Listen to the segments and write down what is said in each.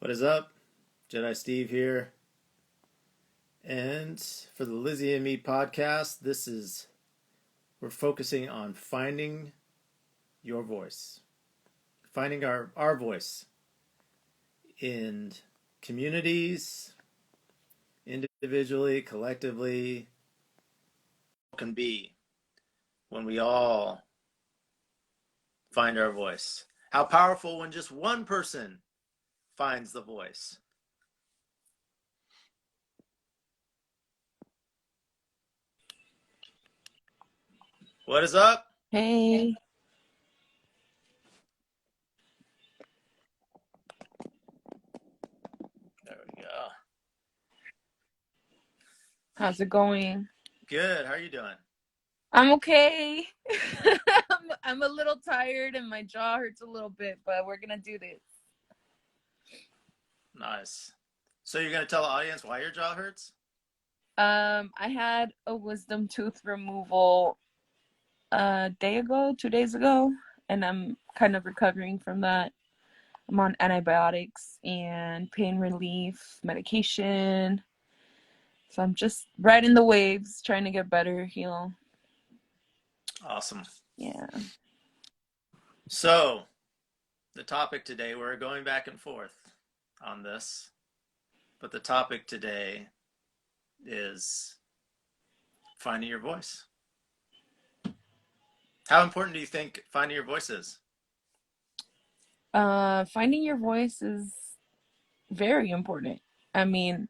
What is up? Jedi Steve here. And for the Lizzy and Me podcast, we're focusing on finding your voice. Finding our voice in communities, individually, collectively, can be when we all find our voice. How powerful when just one person finds the voice. What is up? Hey. There we go. How's it going? Good. How are you doing? I'm okay. I'm a little tired and my jaw hurts a little bit, but we're gonna do this. Nice. So you're gonna tell the audience why your jaw hurts? I had a wisdom tooth removal a day ago, 2 days ago, and I'm kind of recovering from that. I'm on antibiotics and pain relief medication. So I'm just riding the waves, trying to get better, heal. Awesome. Yeah. So the topic today, we're going back and forth on this, but the topic today is finding your voice. How important do you think finding your voice is? Finding your voice is very important. I mean,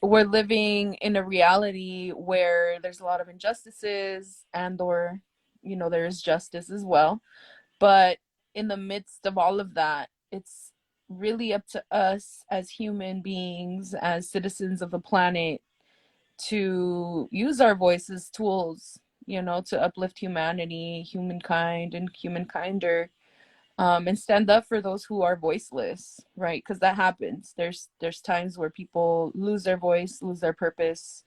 we're living in a reality where there's a lot of injustices and there's justice as well. But in the midst of all of that, it's really up to us as human beings, as citizens of the planet, to use our voice as tools, to uplift humanity, humankind, and humankinder, and stand up for those who are voiceless, right? Because that happens. There's times where people lose their voice, lose their purpose,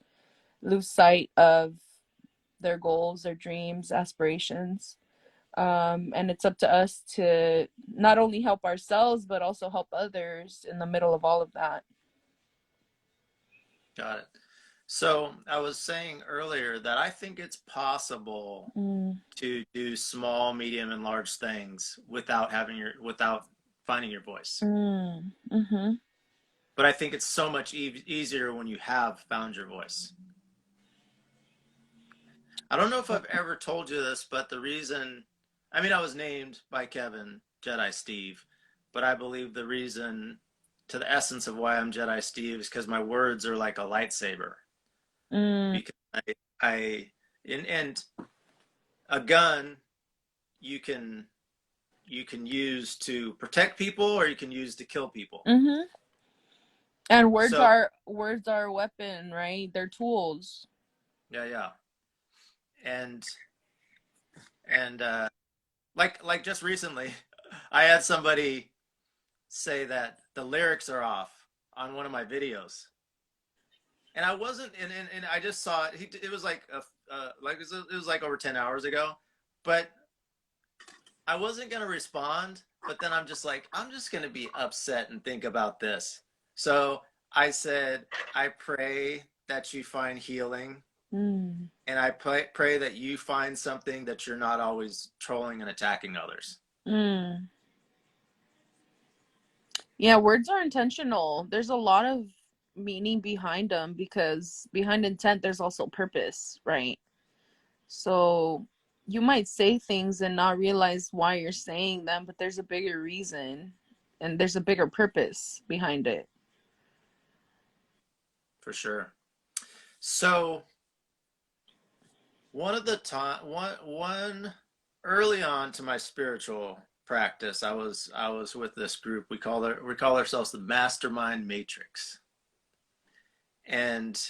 lose sight of their goals, their dreams, aspirations. And it's up to us to not only help ourselves, but also help others in the middle of all of that. Got it. So I was saying earlier that I think it's possible to do small, medium, and large things without finding your voice. Mm-hmm. But I think it's so much easier when you have found your voice. I don't know if I've ever told you this, but I was named by Kevin Jedi Steve, but I believe the reason to the essence of why I'm Jedi Steve is because my words are like a lightsaber. Because and a gun you can use to protect people or you can use to kill people. And words are a weapon, right? They're tools. Yeah. And like just recently, I had somebody say that the lyrics are off on one of my videos, and I wasn't, and I just saw it. It was like it was like over 10 hours ago, but I wasn't gonna respond. But then I'm just gonna be upset and think about this. So I said, I pray that you find healing. And I pray that you find something that you're not always trolling and attacking others. Yeah, words are intentional. There's a lot of meaning behind them because behind intent, there's also purpose, right? So you might say things and not realize why you're saying them, but there's a bigger reason and there's a bigger purpose behind it. For sure. So one early on to my spiritual practice, I was with this group. We call ourselves the Mastermind Matrix. And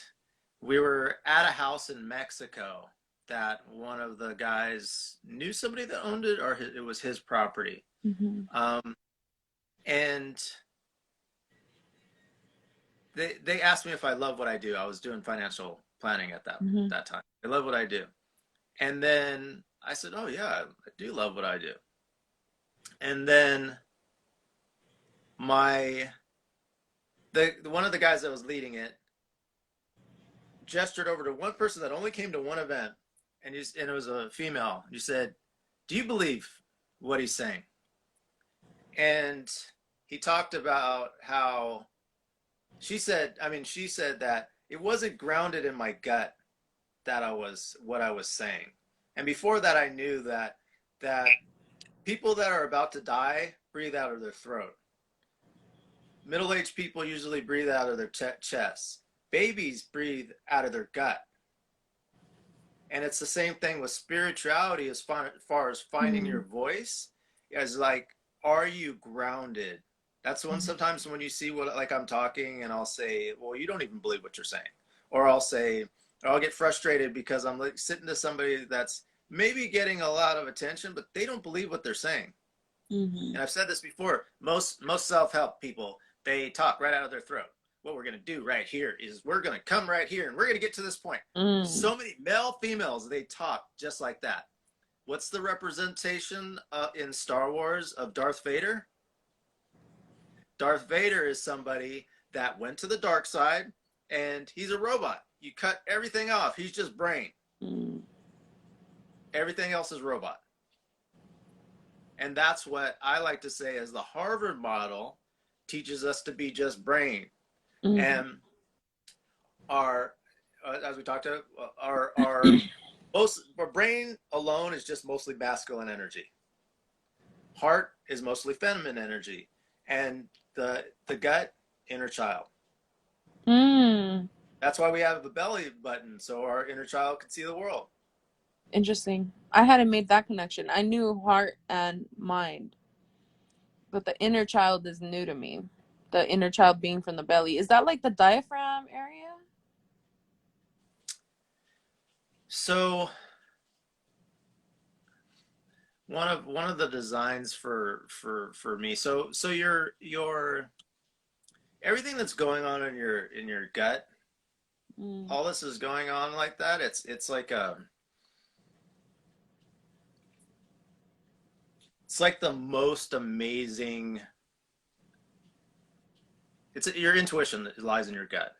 we were at a house in Mexico that one of the guys knew somebody that owned it, or it was his property. And they asked me if I love what I do. I was doing financial planning at that time. I love what I do. And then I said, oh yeah, I do love what I do. And then my one of the guys that was leading it gestured over to one person that only came to one event, and it was a female. You said, "Do you believe what he's saying?" And he talked about how she said that it wasn't grounded in my gut that what I was saying. And before that, I knew that people that are about to die breathe out of their throat. Middle-aged people usually breathe out of their chest. Babies breathe out of their gut. And it's the same thing with spirituality as far as finding your voice, as like, are you grounded? That's when sometimes when you see what, like I'm talking and I'll say, well, you don't even believe what you're saying. Or I'll get frustrated because I'm like sitting to somebody that's maybe getting a lot of attention, but they don't believe what they're saying. And I've said this before, most self-help people, they talk right out of their throat. What we're going to do right here is we're going to come right here and we're going to get to this point. So many male, females, they talk just like that. What's the representation in Star Wars of Darth Vader? Darth Vader is somebody that went to the dark side and he's a robot. You cut everything off. He's just brain. Everything else is robot. And that's what I like to say as the Harvard model teaches us to be just brain. And our, as we talked about, our brain alone is just mostly masculine energy. Heart is mostly feminine energy. And the gut, inner child. That's why we have the belly button, so our inner child can see the world. Interesting. I hadn't made that connection. I knew heart and mind, but the inner child is new to me. The inner child being from the belly. Is that like the diaphragm area? So one of the designs for me. So your everything that's going on in your gut, all this is going on like that. It's like it's like the most amazing. Your intuition that lies in your gut,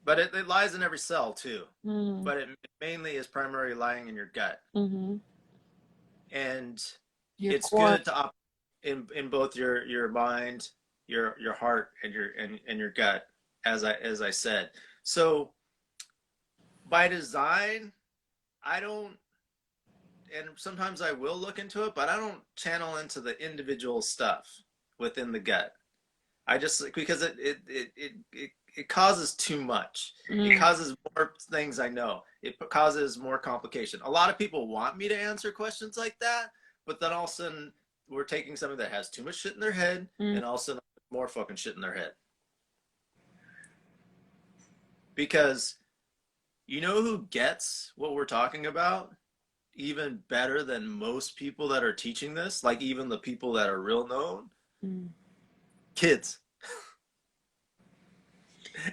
but it lies in every cell too. But it mainly is primarily lying in your gut. And your it's core. Good to operate in both your mind, your heart, and your gut, as I said. So by design, I don't, and sometimes I will look into it, but I don't channel into the individual stuff within the gut. I just, because it causes too much. It causes more things I know. It causes more complication. A lot of people want me to answer questions like that, but then all of a sudden we're taking something that has too much shit in their head and all of a sudden more fucking shit in their head. Because you know who gets what we're talking about even better than most people that are teaching this? Like even the people that are real known? Kids.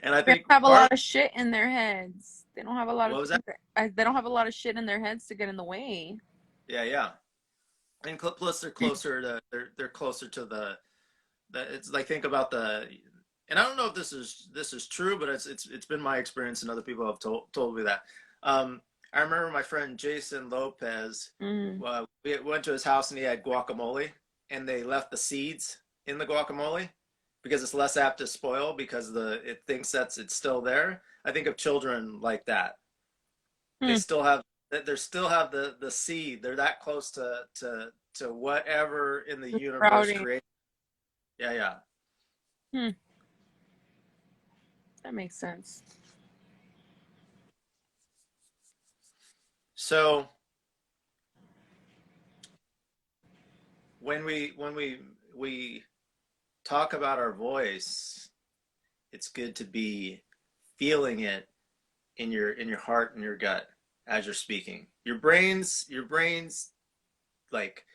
And I think they have a lot of shit in their heads. They don't have a lot of they don't have a lot of shit in their heads to get in the way. Yeah. And plus they're closer to they're closer to the it's like, think about and I don't know if this is true, but it's been my experience and other people have told me that. I remember my friend Jason Lopez, we went to his house and he had guacamole and they left the seeds in the guacamole because it's less apt to spoil because it thinks it's still there. I think of children like that. They still have the seed. They're that close to whatever in the universe created. Yeah. That makes sense. So when we talk about our voice, it's good to be feeling it in your heart and your gut as you're speaking. Your brain's like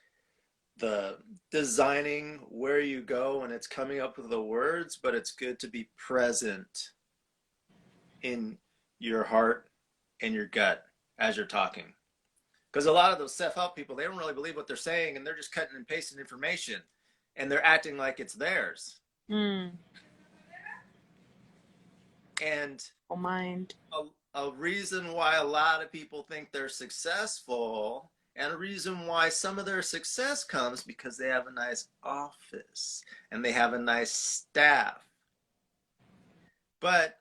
the designing where you go and it's coming up with the words, but it's good to be present in your heart and your gut as you're talking. Because a lot of those self-help people, they don't really believe what they're saying and they're just cutting and pasting information. and they're acting like it's theirs. Mm. And Mind. a reason why a lot of people think they're successful, and a reason why some of their success comes because they have a nice office and they have a nice staff. But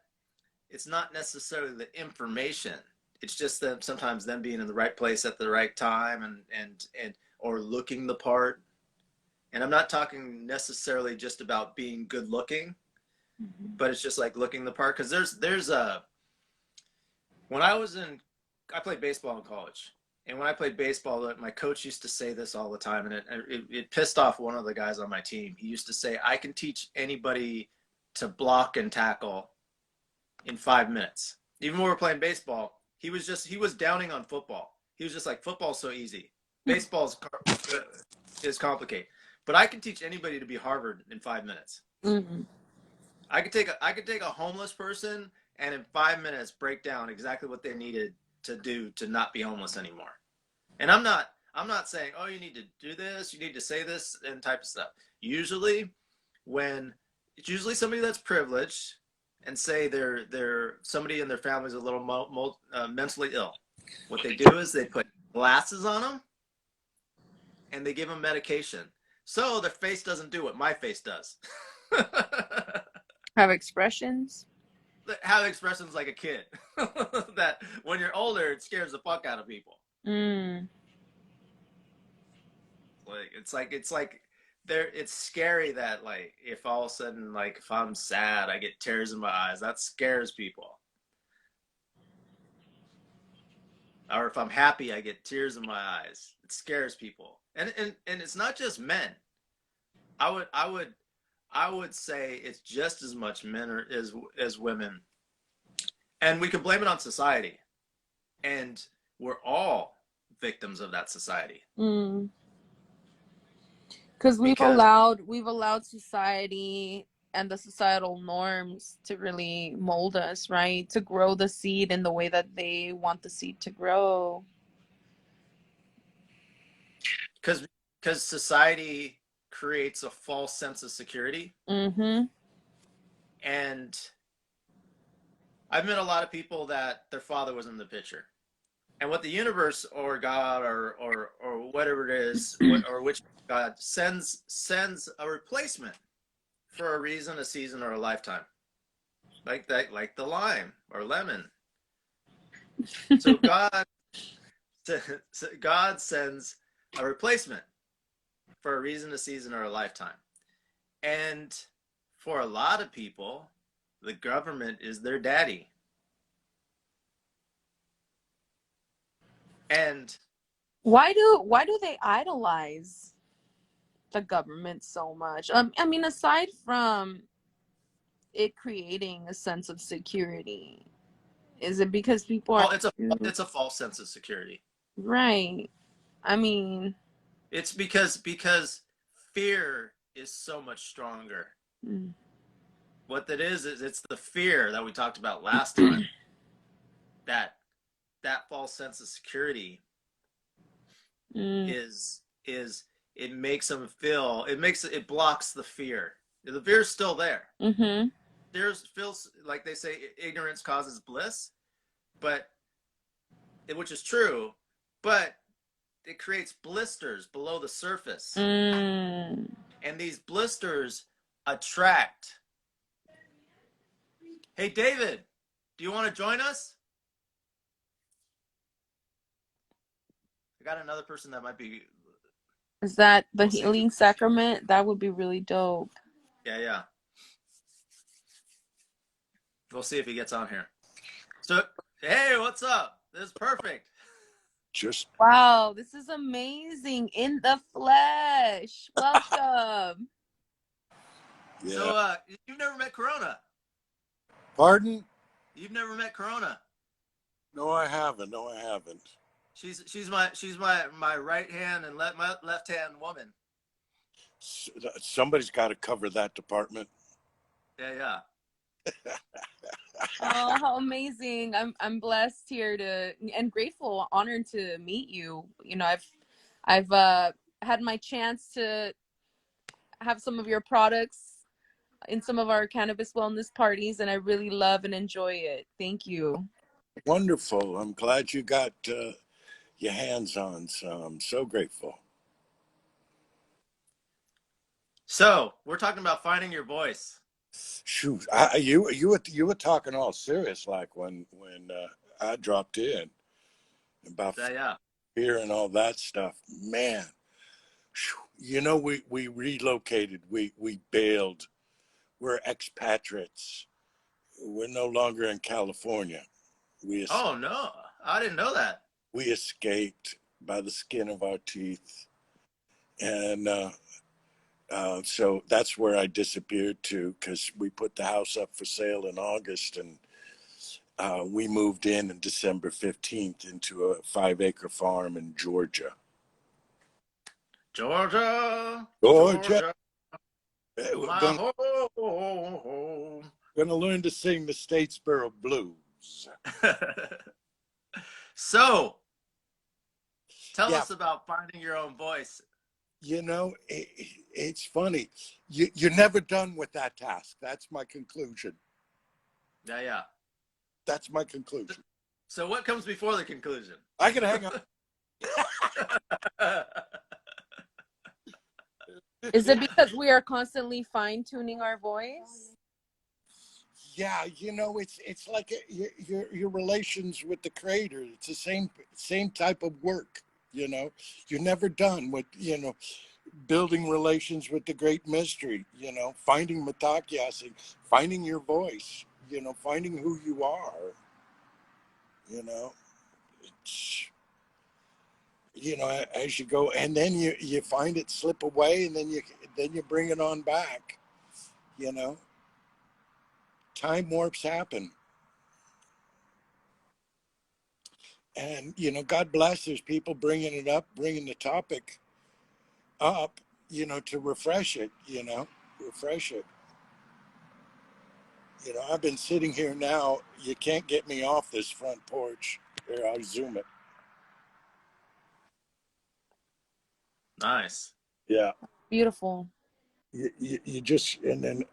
it's not necessarily the information. It's just that sometimes them being in the right place at the right time and or looking the part. And I'm not talking necessarily just about being good looking, but it's just like looking the part. Because there's a when I played baseball in college, and when I played baseball, my coach used to say this all the time, and it pissed off one of the guys on my team. He used to say, "I can teach anybody to block and tackle in 5 minutes." Even when we were playing baseball, he was downing on football. He was just like, "Football's so easy. Baseball is complicated." But I can teach anybody to be Harvard in 5 minutes. Mm-hmm. I could take a homeless person and in 5 minutes break down exactly what they needed to do to not be homeless anymore. And I'm not saying, oh, you need to do this, you need to say this and type of stuff. Usually it's usually somebody that's privileged and say they're somebody in their family is a little mentally ill. What they do is they put glasses on them and they give them medication. So their face doesn't do what my face does. Have expressions. Have expressions like a kid. That when you're older, it scares the fuck out of people. Mm. It's like there. It's scary that like if all of a sudden like if I'm sad, I get tears in my eyes. That scares people. Or if I'm happy, I get tears in my eyes. It scares people. And it's not just men. I would say it's just as much men as women. And we can blame it on society. And we're all victims of that society. Mm. Because we've allowed society and the societal norms to really mold us, right? To grow the seed in the way that they want the seed to grow. Because society creates a false sense of security. Mm-hmm. And I've met a lot of people that their father was in the picture. And what the universe or God or whatever it is, or which God sends a replacement for a reason, a season, or a lifetime. Like the lime or lemon. So God sends a replacement for a reason, a season, or a lifetime. And for a lot of people, the government is their daddy. And why do they idolize the government so much? I mean, aside from it creating a sense of security, is it because people are it's a false sense of security. Right. I mean, it's because fear is so much stronger. What that is it's the fear that we talked about last time. that false sense of security is it makes them feel, it blocks the fear. The fear's still there. Mm-hmm. There's feels like they say ignorance causes bliss, but which is true, but it creates blisters below the surface. And these blisters attract. Hey, David, do you want to join us? I got another person that might be. Is that the healing sacrament? That would be really dope. Yeah. We'll see if he gets on here. So, hey, what's up? This is perfect. Wow, this is amazing. In the flesh. Welcome. Yeah. So, you've never met Corona? Pardon? You've never met Corona? No, I haven't. She's my right hand and my left hand woman. Somebody's got to cover that department. Yeah. Oh, how amazing. I'm blessed here and grateful, honored to meet you. You know, I've had my chance to have some of your products in some of our cannabis wellness parties, and I really love and enjoy it. Thank you. Wonderful. I'm glad you got your hands on some. I'm so grateful. So we're talking about finding your voice. Shoot, you were talking all serious like when I dropped in about Yeah. fear and all that stuff. Man, you know, we relocated. We bailed. We're expatriates. We're no longer in California. We Oh no, I didn't know that. we escaped by the skin of our teeth, and so that's where I disappeared to, because we put the house up for sale in August, and we moved in December 15th into a 5-acre farm in Georgia. Georgia, Georgia. Georgia, We're my home. gonna learn to sing the Statesboro Blues. So, tell Yeah, us about finding your own voice. you know, it's funny. You're never done with that task. That's my conclusion. Yeah. That's my conclusion. So, what comes before the conclusion? I can hang on. Is it because we are constantly fine-tuning our voice? Yeah, you know, it's like your relations with the creator. It's the same type of work. You know, you're never done with, you know, building relations with the great mystery. You know, finding matakyasi, finding your voice. You know, finding who you are. You know, it's, you know, as you go, and then you find it slip away, and then you bring it on back. You know, time warps happen. And, you know, God bless, there's people bringing it up, bringing the topic up, you know, to refresh it, refresh it. You know, I've been sitting here now. You can't get me off this front porch. Here, I'll zoom it. Nice. Yeah. Beautiful. You just, and then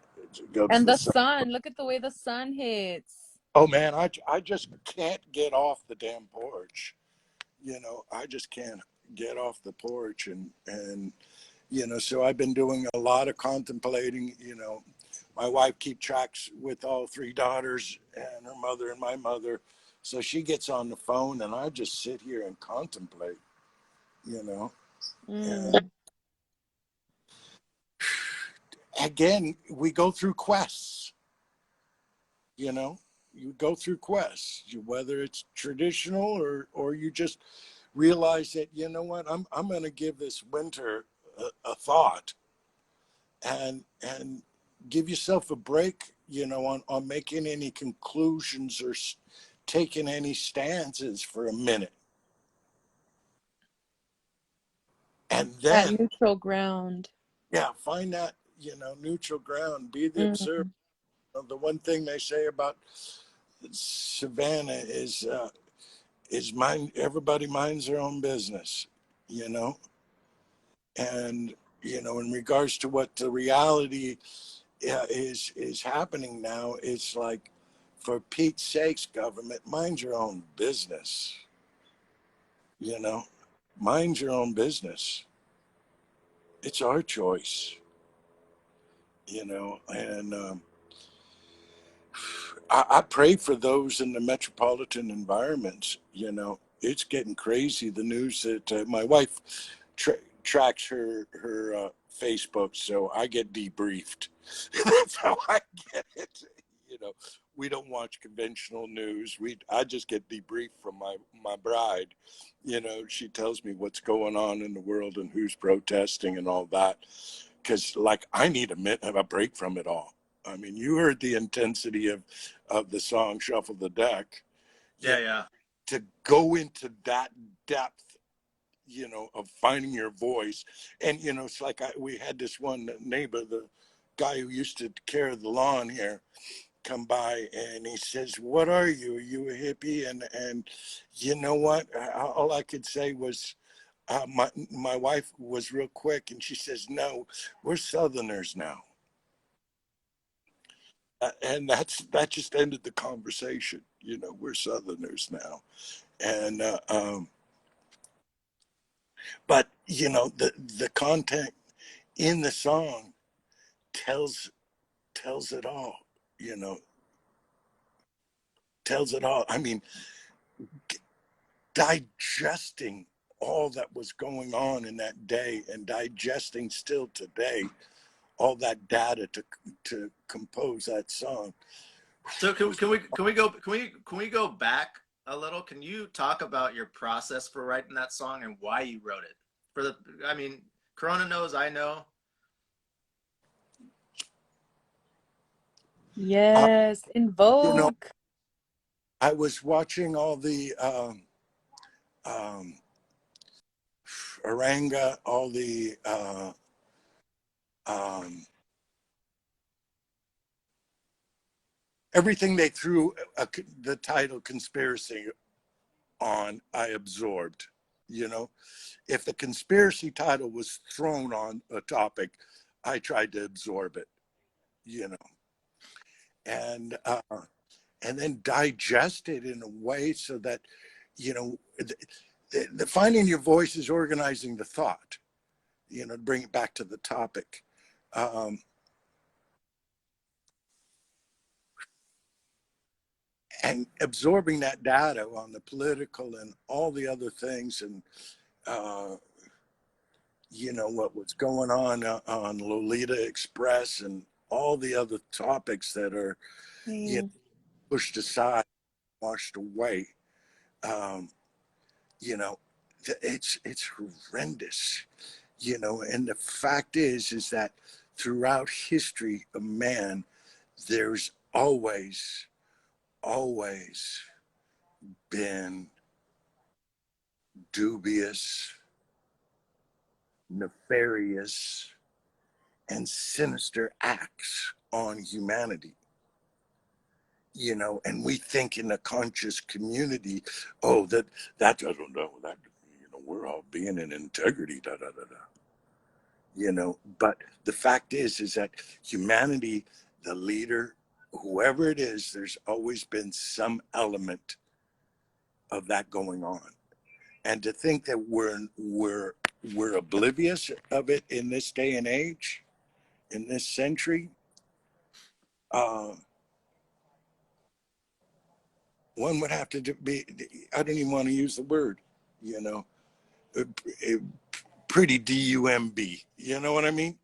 go to And the the sun. sun, look at the way the sun hits. Oh, man, I just can't get off the damn porch. You know, I just can't get off the porch. And you know, so I've been doing a lot of contemplating. You know, my wife keeps tracks with all 3 daughters and her mother and my mother. So she gets on the phone and I just sit here and contemplate, you know. And again, we go through quests, you know, you go through quests, whether it's traditional or you just realize that, you know what, I'm going to give this winter a thought and give yourself a break, you know, on making any conclusions or taking any stances for a minute. And That then, neutral ground. yeah, find that, you know, neutral ground, be the observer. The one thing they say about Savannah is mind, everybody minds their own business, you know. And, you know, in regards to what the reality is happening now, it's like, for Pete's sakes, government, mind your own business. You know, mind your own business. It's our choice. You know, and I pray for those in the metropolitan environments. You know, it's getting crazy. The news that my wife tracks her Facebook, so I get debriefed. That's how I get it. You know, we don't watch conventional news. I just get debriefed from my bride. You know, she tells me what's going on in the world and who's protesting and all that. Because, like, I need a break from it all. I mean, you heard the intensity of the song "Shuffle the Deck." Yeah. To go into that depth, you know, of finding your voice, and you know, it's like we had this one neighbor, the guy who used to care the lawn here, come by, and he says, "What are you? Are you a hippie?" And you know what? All I could say was, my wife was real quick, and she says, "No, we're Southerners now," and that just ended the conversation. You know, we're Southerners now, and but you know, the content in the song tells it all. You know, tells it all. I mean, digesting all that was going on in that day, and digesting still today all that data to compose that song. So can we go back a little? Can you talk about your process for writing that song and why you wrote it? For the, I mean, Corona knows, I know. Yes, in You know, Vogue. I was watching all the um, Aranga, all the um, everything they threw the title conspiracy on, I absorbed. You know, if the conspiracy title was thrown on a topic, I tried to absorb it. You know, and then digest it in a way so that, you know, the finding your voice is organizing the thought. You know, to bring it back to the topic. Um, and absorbing that data on the political and all the other things, and uh, you know what was going on Lolita Express and all the other topics that are, you know, pushed aside, washed away. Um, you know, it's horrendous. You know, and the fact is that throughout history of man, there's always been dubious, nefarious, and sinister acts on humanity. You know, and we think in a conscious community, oh, that doesn't know that, you know, we're all being in integrity, da da da da. You know, but the fact is that humanity, the leader, whoever it is, there's always been some element of that going on. And to think that we're oblivious of it in this day and age, in this century, uh, one would have to be, I don't even want to use the word, you know, uh, uh, pretty DUMB, you know what I mean?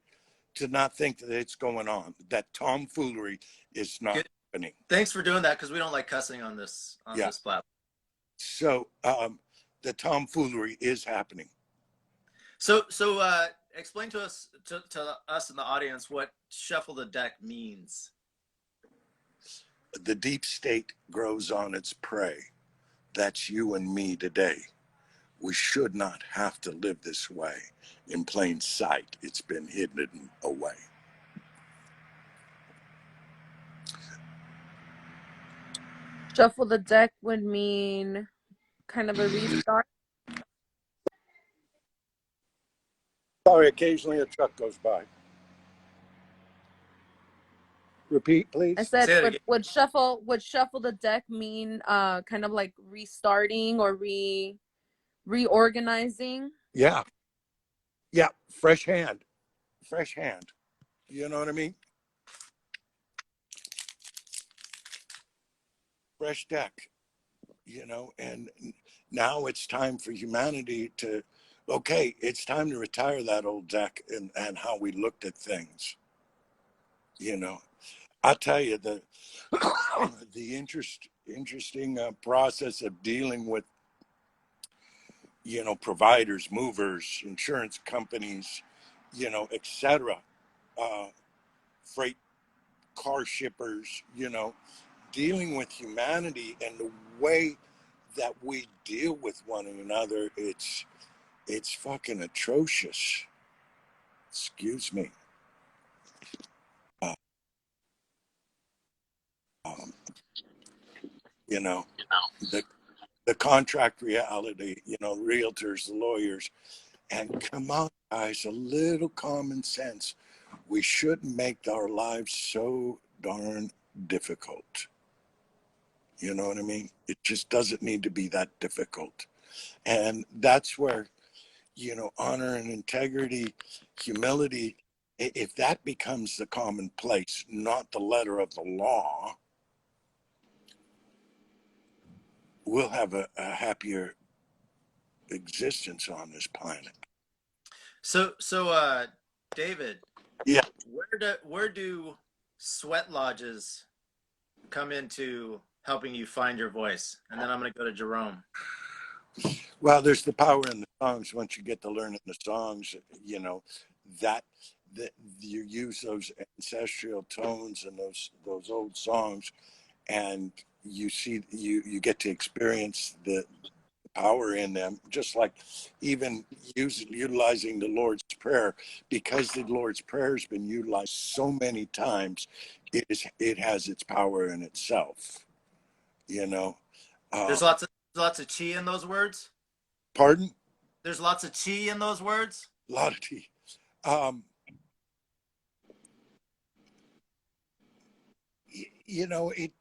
To not think that it's going on, that tomfoolery is not Good. happening. Thanks for doing that, because we don't like cussing on Yeah. this platform. So the tomfoolery is happening. So explain to us in the audience what shuffle the deck means. The deep state grows on its prey. That's you and me today. We should not have to live this way. In plain sight, it's been hidden away. Shuffle the deck would mean kind of a restart. Sorry, occasionally a truck goes by. Repeat, I please. said, Say that again. would shuffle the deck mean kind of like restarting or reorganizing? Yeah. Yeah. Fresh hand. Fresh hand. You know what I mean? Fresh deck. You know, and now it's time for humanity to, okay, it's time to retire that old deck and how we looked at things. You know, I tell you, the interesting process of dealing with, you know, providers, movers, insurance companies, you know, etc., uh, freight car shippers, you know, dealing with humanity and the way that we deal with one another, it's fucking atrocious. Excuse me. Uh, um, you know, the the contract reality, you know, realtors, lawyers, and come on, guys, a little common sense. We shouldn't make our lives so darn difficult. You know what I mean? It just doesn't need to be that difficult. And that's where, you know, honor and integrity, humility, if that becomes the commonplace, not the letter of the law, we'll have a happier existence on this planet. So David, Yeah. where do sweat lodges come into helping you find your voice? And then I'm going to go to Jerome. Well, there's the power in the songs. Once you get to learning the songs, you know, that you use those ancestral tones and those old songs, and you see you get to experience the power in them, just like even utilizing the Lord's Prayer, because the Lord's Prayer has been utilized so many times. It has its power in itself, you know. There's lots of chi in those words. Pardon? There's lots of chi in those words. A lot of tea. You know, it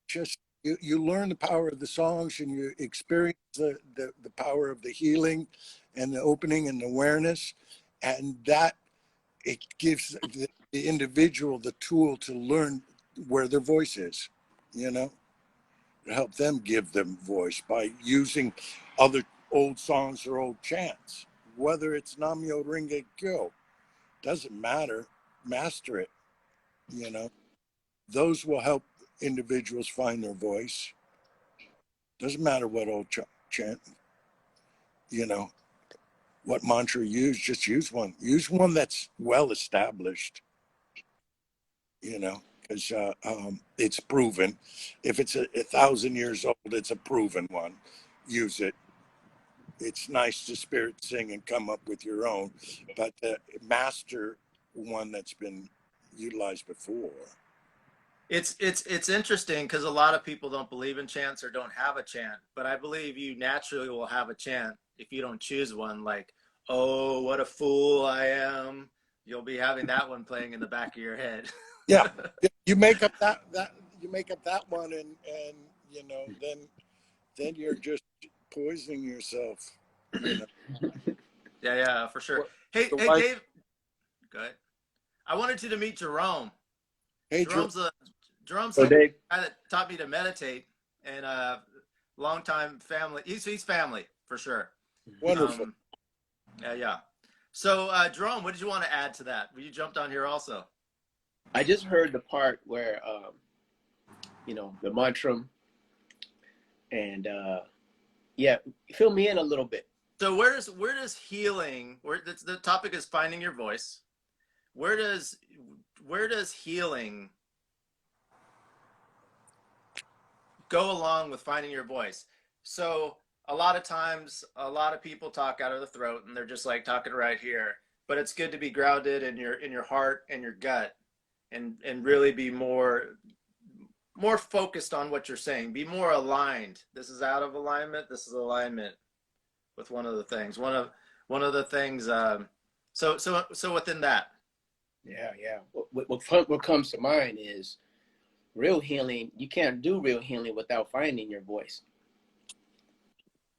just you learn the power of the songs, and you experience the power of the healing and the opening and awareness, and that it gives the individual the tool to learn where their voice is, you know, to help them give them voice by using other old songs or old chants, whether it's Namyo Ringe Kyo, doesn't matter, master it, you know. Those will help individuals find their voice. Doesn't matter what old chant, you know, what mantra you use, just use one. Use one that's well established, you know, because it's proven. If it's 1,000 years old, it's a proven one. Use it. It's nice to spirit sing and come up with your own, but master one that's been utilized before. It's interesting because a lot of people don't believe in chants or don't have a chant, but I believe you naturally will have a chant if you don't choose one. Like, oh, what a fool I am. You'll be having that one playing in the back of your head. Yeah, you make up that one, and you know, then you're just poisoning yourself. You know? Yeah, for sure. Hey, Dave, go ahead. I wanted you to meet Jerome. Hey, Jerome's the guy that taught me to meditate, and longtime family. He's family for sure. Wonderful. Yeah. So, Jerome, what did you want to add to that? You jumped on here also. I just heard the part where, you know, the mantra, and yeah, fill me in a little bit. So where does healing? The topic is finding your voice. Where does healing go along with finding your voice? So a lot of times, a lot of people talk out of the throat, and they're just like talking right here. But it's good to be grounded in your heart and your gut, and really be more focused on what you're saying. Be more aligned. This is out of alignment. This is alignment with one of the things. One of the things. So within that. Yeah. What comes to mind is real healing. You can't do real healing without finding your voice.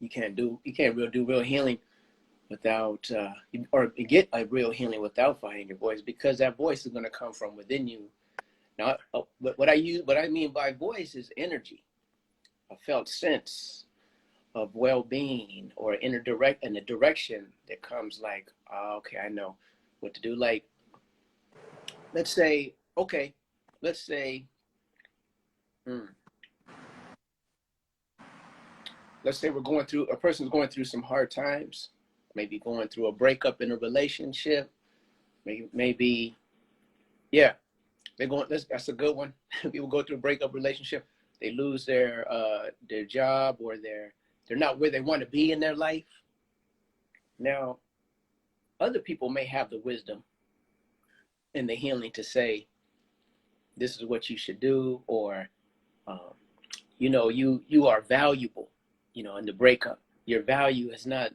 You can't do real healing without or get a real healing without finding your voice, because that voice is going to come from within you. Now, what I mean by voice is energy, a felt sense of well-being, or in a direction that comes like, oh, okay, I know what to do. Like, let's say a person's going through some hard times, maybe going through a breakup in a relationship, maybe yeah, that's a good one. People go through a breakup relationship, they lose their job, or they're not where they want to be in their life. Now, other people may have the wisdom and the healing to say, this is what you should do, or you know, you are valuable. you know, in the breakup. Your value is not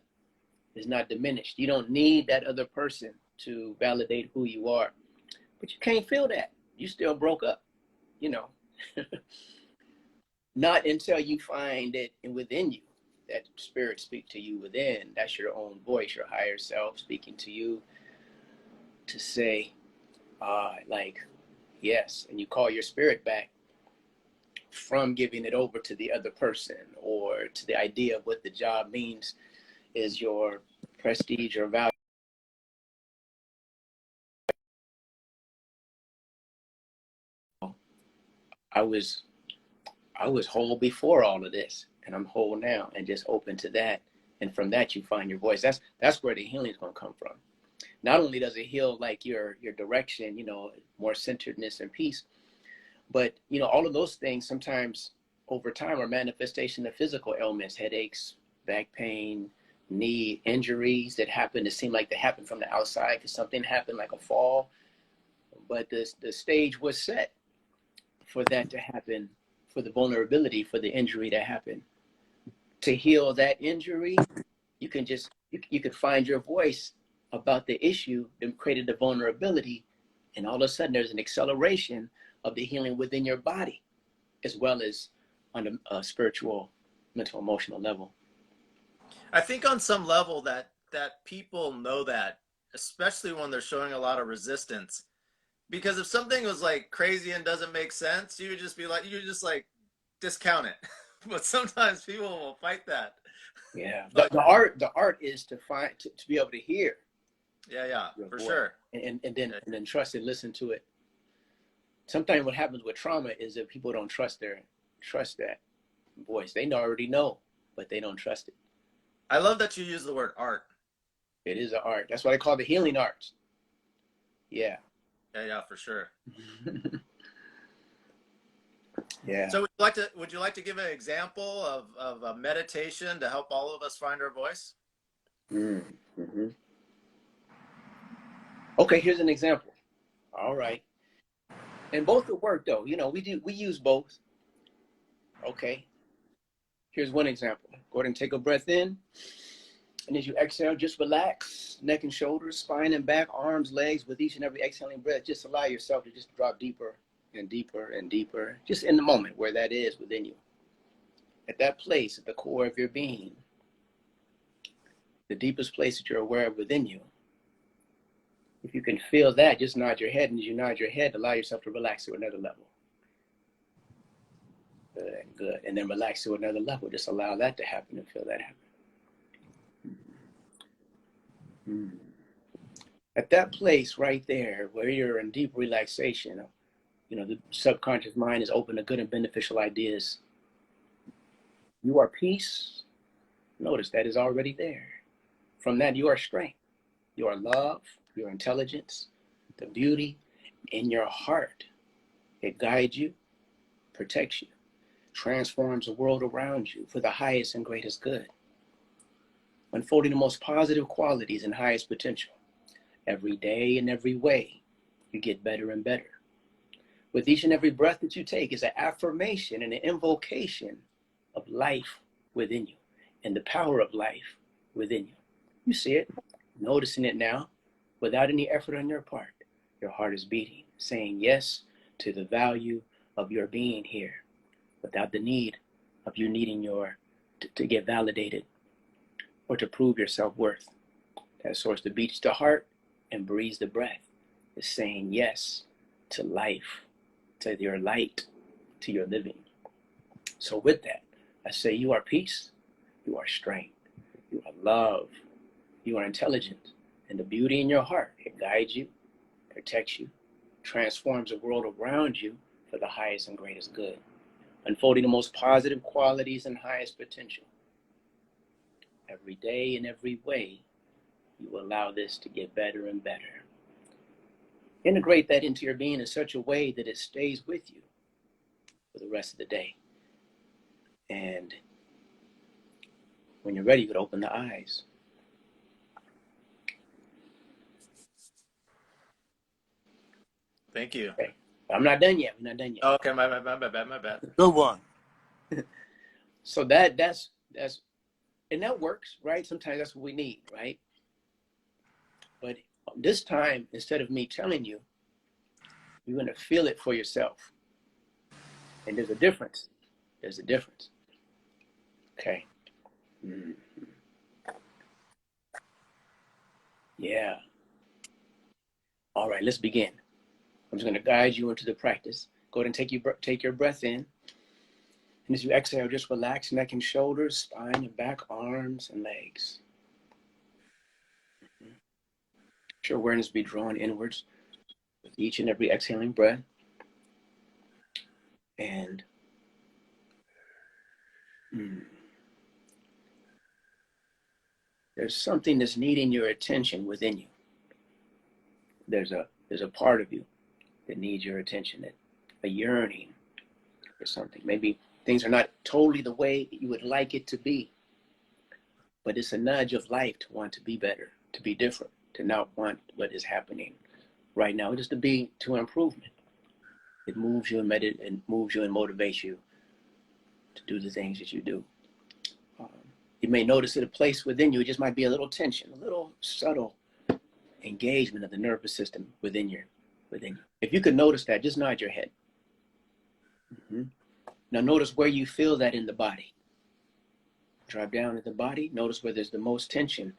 diminished. You don't need that other person to validate who you are. But you can't feel that. You still broke up, you know. Not until you find it within you, that spirit speak to you within. That's your own voice, your higher self speaking to you to say, like, yes. And you call your spirit back from giving it over to the other person or to the idea of what the job means is your prestige or value. I was whole before all of this, and I'm whole now, and just open to that. And from that, you find your voice. That's where the healing is going to come from. Not only does it heal like your direction, you know, more centeredness and peace, but you know, all of those things sometimes over time are manifestation of physical ailments, headaches, back pain, knee injuries that happen to seem like they happen from the outside because something happened, like a fall. But the stage was set for that to happen, for the vulnerability, for the injury to happen. To heal that injury, you can just, you can find your voice about the issue that created the vulnerability. And all of a sudden there's an acceleration of the healing within your body, as well as on a spiritual, mental, emotional level. I think on some level that people know that, especially when they're showing a lot of resistance. Because if something was like crazy and doesn't make sense, you would just be like, you just like discount it. But sometimes people will fight that. Yeah, the art is to find to be able to hear. Yeah, for voice. sure. And then trust and listen to it. Sometimes what happens with trauma is that people don't trust that voice. They already know, but they don't trust it. I love that you use the word art. It is an art. That's what I call the healing arts. Yeah. Yeah, for sure. Yeah. So would you like to give an example of a meditation to help all of us find our voice? Mm-hmm. Okay, here's an example. All right. And both will work though. You know, we use both. Okay. Here's one example. Go ahead and take a breath in. And as you exhale, just relax, neck and shoulders, spine and back, arms, legs. With each and every exhaling breath, just allow yourself to just drop deeper and deeper and deeper, just in the moment where that is within you. At that place, at the core of your being, the deepest place that you're aware of within you. If you can feel that, just nod your head, and as you nod your head, allow yourself to relax to another level. Good. And then relax to another level. Just allow that to happen and feel that happen. At that place right there where you're in deep relaxation, you know, the subconscious mind is open to good and beneficial ideas. You are peace. Notice that is already there. From that, you are strength, you are love, your intelligence, the beauty in your heart. It guides you, protects you, transforms the world around you for the highest and greatest good, unfolding the most positive qualities and highest potential. Every day in every way, you get better and better. With each and every breath that you take is an affirmation and an invocation of life within you and the power of life within you. You see it, noticing it now, without any effort on your part. Your heart is beating, saying yes to the value of your being here, without the need of you needing to get validated or to prove your self-worth. That source that beats the heart and breathes the breath is saying yes to life, to your light, to your living. So with that, I say you are peace, you are strength, you are love, you are intelligent, and the beauty in your heart, it guides you, protects you, transforms the world around you for the highest and greatest good, unfolding the most positive qualities and highest potential. Every day in every way, you allow this to get better and better. Integrate that into your being in such a way that it stays with you for the rest of the day. And when you're ready, you could open the eyes. Thank you. Okay. I'm not done yet. We're not done yet. Okay, my bad. Good one. So that's And that works, right? Sometimes that's what we need, right? But this time, instead of me telling you, you're going to feel it for yourself. And there's a difference. There's a difference. Okay. Mm-hmm. Yeah. All right, let's begin. I'm just going to guide you into the practice. Go ahead and take your breath in. And as you exhale, just relax neck and shoulders, spine and back, arms and legs. Let your awareness be drawn inwards with each and every exhaling breath. And there's something that's needing your attention within you. There's a part of you that needs your attention, a yearning for something. Maybe things are not totally the way you would like it to be, but it's a nudge of life to want to be better, to be different, to not want what is happening right now, just to improvement. It moves you and motivates you to do the things that you do. You may notice that a place within you, it just might be a little tension, a little subtle engagement of the nervous system within you. If you could notice that, just nod your head. Mm-hmm. Now notice where you feel that in the body. Drop down at the body. Notice where there's the most tension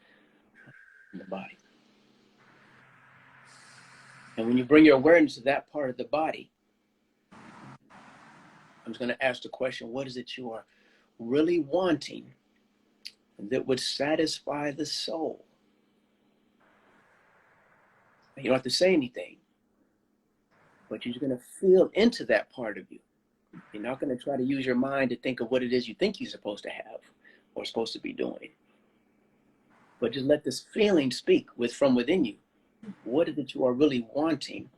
in the body. And when you bring your awareness to that part of the body, I'm just going to ask the question, what is it you are really wanting that would satisfy the soul? You don't have to say anything, but you're going to feel into that part of you. You're not going to try to use your mind to think of what it is you think you're supposed to have or supposed to be doing. But just let this feeling speak from within you. What is it you are really wanting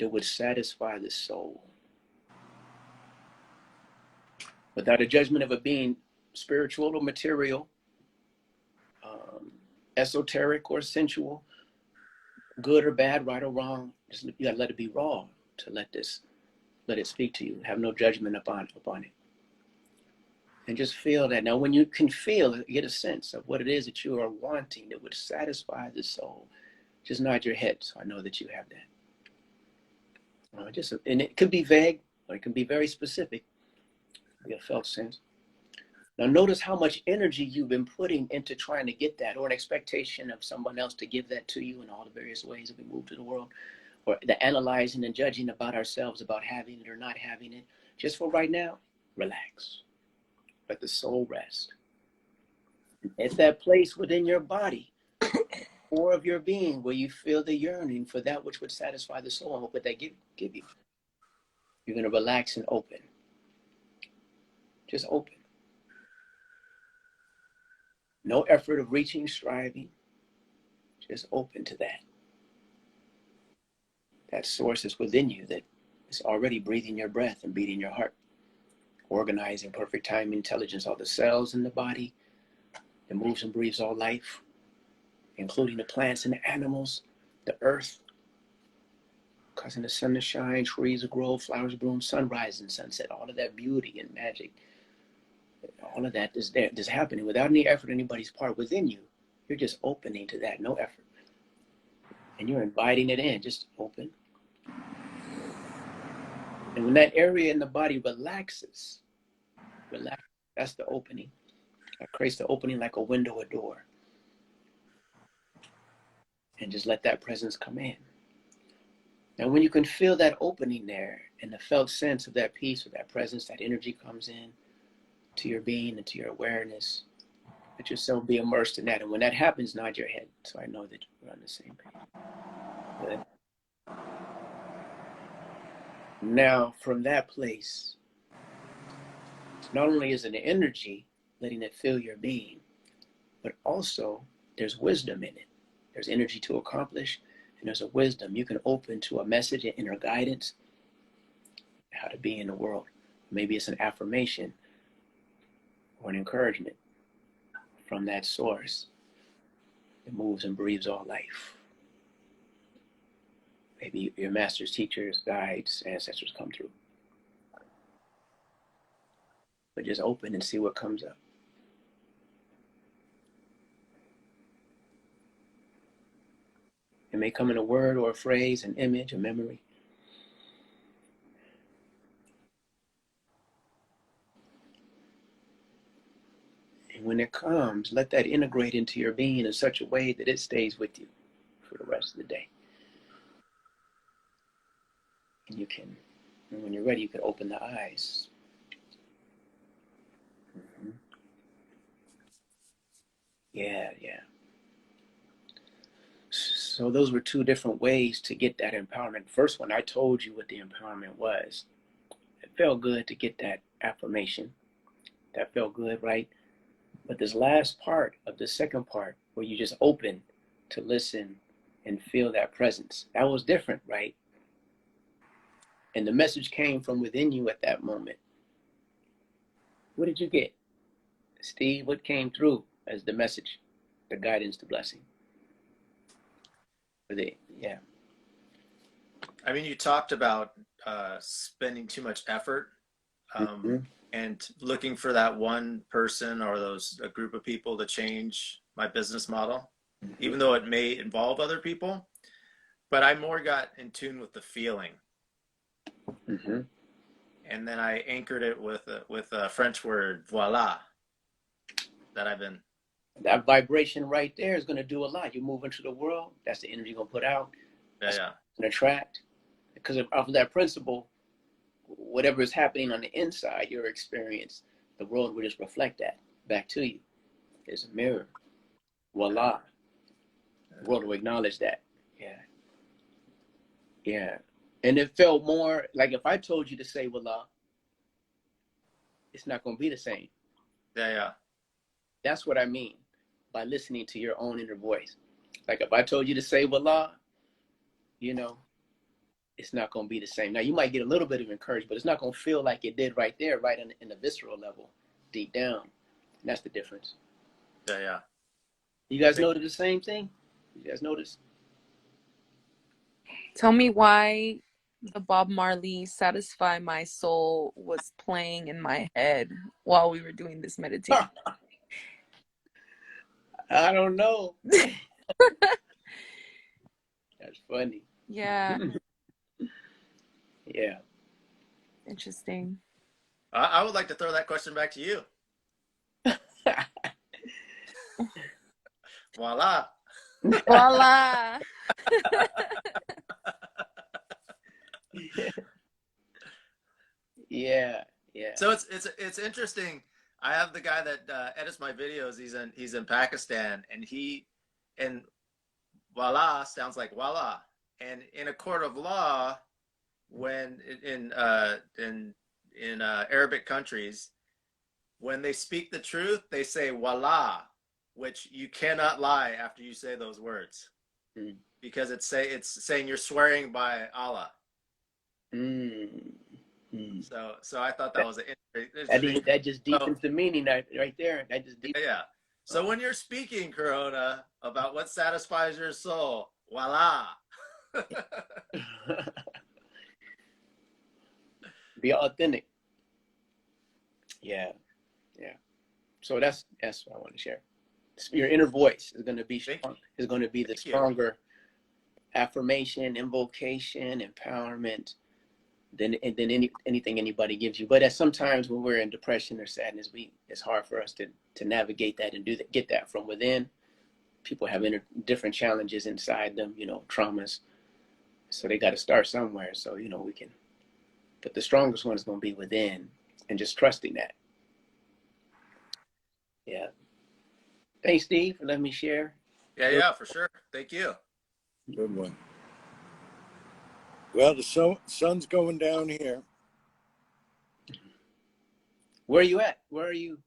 that would satisfy the soul? Without a judgment of it being spiritual or material, esoteric or sensual, good or bad, right or wrong, just you gotta let it be raw to let it speak to you. Have no judgment upon it. And just feel that. Now, when you can feel, get a sense of what it is that you are wanting that would satisfy the soul, just nod your head so I know that you have that. And it could be vague or it can be very specific. Be a felt sense. Now notice how much energy you've been putting into trying to get that, or an expectation of someone else to give that to you in all the various ways that we move to the world, or the analyzing and judging about ourselves, about having it or not having it. Just for right now, relax. Let the soul rest. At that place within your body, core of your being, where you feel the yearning for that which would satisfy the soul, and what would that give you? You're going to relax and open. Just open. No effort of reaching, striving. Just open to that. That source is within you that is already breathing your breath and beating your heart, organizing perfect time, intelligence, all the cells in the body that moves and breathes all life, including the plants and the animals, the earth, causing the sun to shine, trees to grow, flowers bloom, sunrise and sunset, all of that beauty and magic. All of that is there, just happening without any effort on anybody's part within you. You're just opening to that, no effort. And you're inviting it in, just open. And when that area in the body relaxes, that's the opening. That creates the opening like a window or door. And just let that presence come in. And when you can feel that opening there and the felt sense of that peace or that presence, that energy comes in to your being and to your awareness, let yourself be immersed in that. And when that happens, nod your head so I know that we're on the same page. Good. Now, from that place, not only is it an energy, letting it fill your being, but also there's wisdom in it. There's energy to accomplish, and there's a wisdom. You can open to a message, an inner guidance, how to be in the world. Maybe it's an affirmation or an encouragement from that source that moves and breathes all life. Maybe your masters, teachers, guides, ancestors come through. But just open and see what comes up. It may come in a word or a phrase, an image, a memory. And when it comes, let that integrate into your being in such a way that it stays with you for the rest of the day. And you can, and when you're ready, you can open the eyes. Mm-hmm. Yeah. So those were two different ways to get that empowerment. First one, I told you what the empowerment was. It felt good to get that affirmation. That felt good, right? But this last part of the second part, where you just open to listen and feel that presence, that was different, right? And the message came from within you at that moment. What did you get? Steve, what came through as the message, the guidance, the blessing? Yeah. I mean, you talked about spending too much effort and looking for that one person or a group of people to change my business model, even though it may involve other people. But I more got in tune with the feeling. And then I anchored it with a French word, voila, that I've been. That vibration right there is going to do a lot. You move into the world, that's the energy you're going to put out. That's going to attract. Because of that principle, whatever is happening on the inside, your experience, the world will just reflect that back to you. There's a mirror. Voila. The world will acknowledge that. Yeah. And it felt more like if I told you to say voila, it's not going to be the same. Yeah. That's what I mean by listening to your own inner voice. Like if I told you to say voila, it's not going to be the same. Now you might get a little bit of encouragement, but it's not going to feel like it did right there, right in the visceral level, deep down. And that's the difference. Yeah. You guys notice the same thing? You guys notice? Tell me why the Bob Marley Satisfy My Soul was playing in my head while we were doing this meditation. I don't know. That's funny. Yeah. Yeah. Interesting. I would like to throw that question back to you. Voila. Voila. Yeah. So it's interesting. I have the guy that edits my videos. He's in Pakistan, and voila sounds like voila. And in a court of law, when in Arabic countries, when they speak the truth, they say voila, which you cannot lie after you say those words, because it's saying you're swearing by Allah. So I thought that was an interesting. That just deepens the meaning right there. That just deepens. Yeah. So when you're speaking, Corona, about what satisfies your soul, voila. Be authentic. Yeah. So that's what I want to share. Your inner voice is going to be strong, is going to be the stronger affirmation, invocation, empowerment than anything anybody gives you. But sometimes when we're in depression or sadness, it's hard for us to navigate that and get that from within. People have different challenges inside them, traumas. So they got to start somewhere. So, we can, but the strongest one is going to be within, and just trusting that. Yeah. Thanks, Steve, for letting me share. Yeah, for sure. Thank you. Good one. Well, the sun's going down here. Where are you at? Where are you?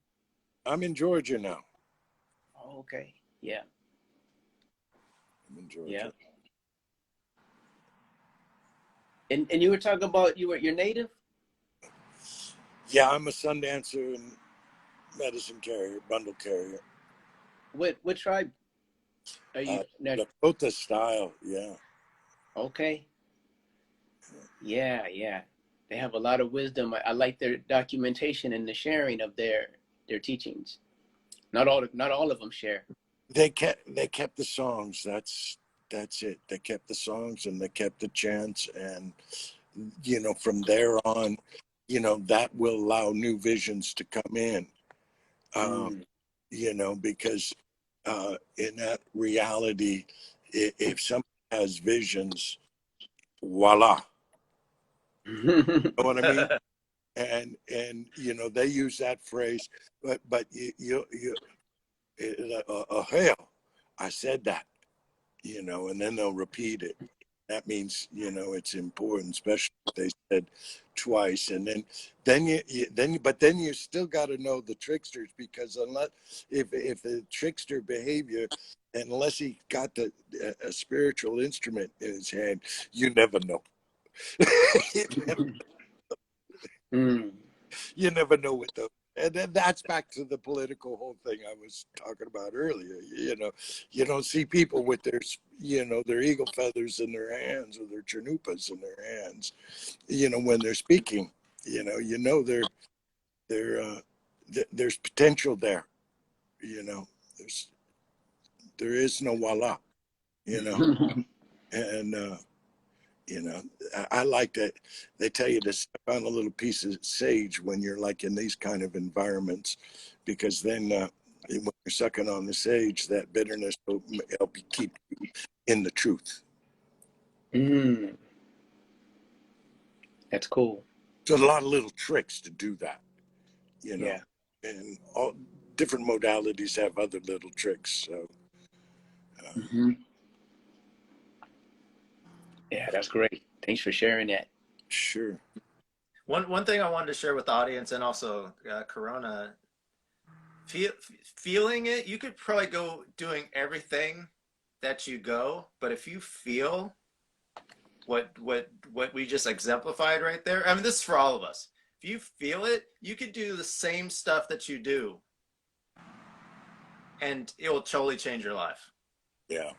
I'm in Georgia now. Oh, okay. Yeah. I'm in Georgia. Yeah. And you were talking about you're native? Yeah, I'm a sun dancer and medicine carrier, bundle carrier. What tribe are you? Lakota style, yeah. Okay. Yeah. They have a lot of wisdom. I like their documentation and the sharing of their teachings. Not all of them share. They kept the songs. That's That's it. They kept the songs and they kept the chants, and from there on, that will allow new visions to come in. Because in that reality, if somebody has visions, voila, you know what I mean? And they use that phrase, but hell, I said that, and then they'll repeat it. That means it's important, especially if they said twice. And then you still got to know the tricksters, because if the trickster behavior, unless he got a spiritual instrument in his hand, you never know. You never know what those. And then that's back to the political whole thing I was talking about earlier. You don't see people with their eagle feathers in their hands, or their chanupas in their hands, when they're speaking. There's potential there. There is no voila. And I like that they tell you to suck on a little piece of sage when you're like in these kind of environments, because then when you're sucking on the sage, that bitterness will help you keep you in the truth. That's cool. There's a lot of little tricks to do that, Yeah. and all different modalities have other little tricks. So Yeah, that's great. Thanks for sharing that. sure. One thing I wanted to share with the audience, and also Corona, feeling it, you could probably go doing everything that you go, but if you feel what we just exemplified right there, I mean, this is for all of us. If you feel it, you could do the same stuff that you do, and it will totally change your life. Yeah.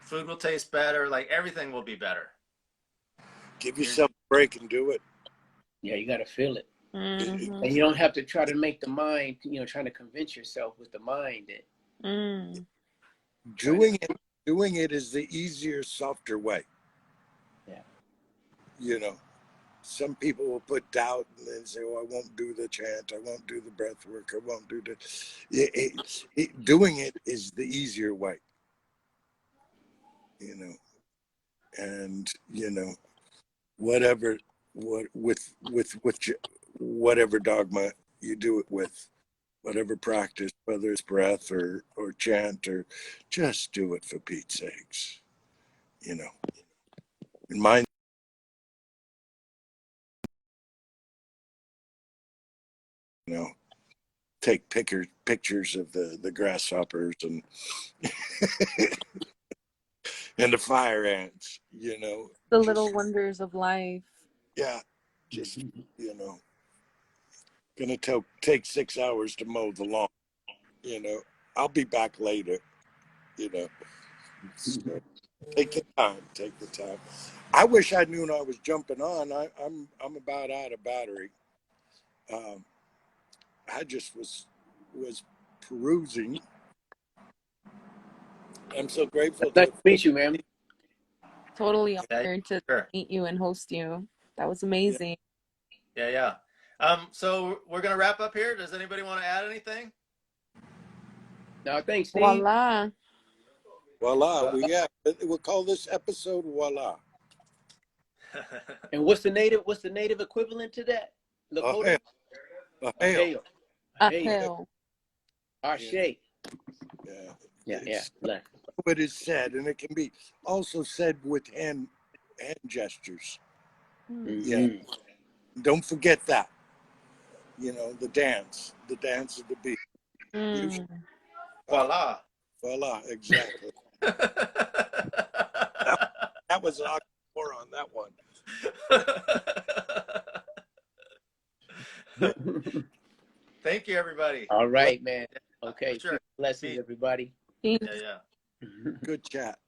Food will taste better. Like, everything will be better. Give yourself a break and do it. Yeah, you got to feel it. Mm-hmm. And you don't have to try to make the mind, trying to convince yourself with the mind that Doing it is the easier, softer way. Yeah. Some people will put doubt and then say, "Oh, I won't do the chant. I won't do the breath work. I won't do the." Doing it is the easier way. And whatever whatever dogma you do it with, whatever practice, whether it's breath or chant, or just do it for Pete's sakes. In mind. Take pictures of the grasshoppers and and the fire ants, The just, little wonders of life. yeah, just gonna take 6 hours to mow the lawn. I'll be back later. So take the time. I wish I knew when I was jumping on. I'm about out of battery. I just was perusing. I'm so grateful Nice to meet you, man. Totally Yeah, honored to sure. meet you and host you. That was amazing. Yeah. So we're gonna wrap up here. Does anybody want to add anything? No, thanks, Steve. Voila. Voila. We'll call this episode Voila. And what's the native equivalent to that? Lakota? Hail. Hail. Ashe. Yeah. Yeah. What is said, and it can be also said with hand gestures. Yeah. Don't forget that. The dance of the beat. Voila. Voila, exactly. That was an oxymoron on that one. Thank you, everybody. All right, man. Okay. Sure. Blessings, everybody. Peace. Yeah. Good chat.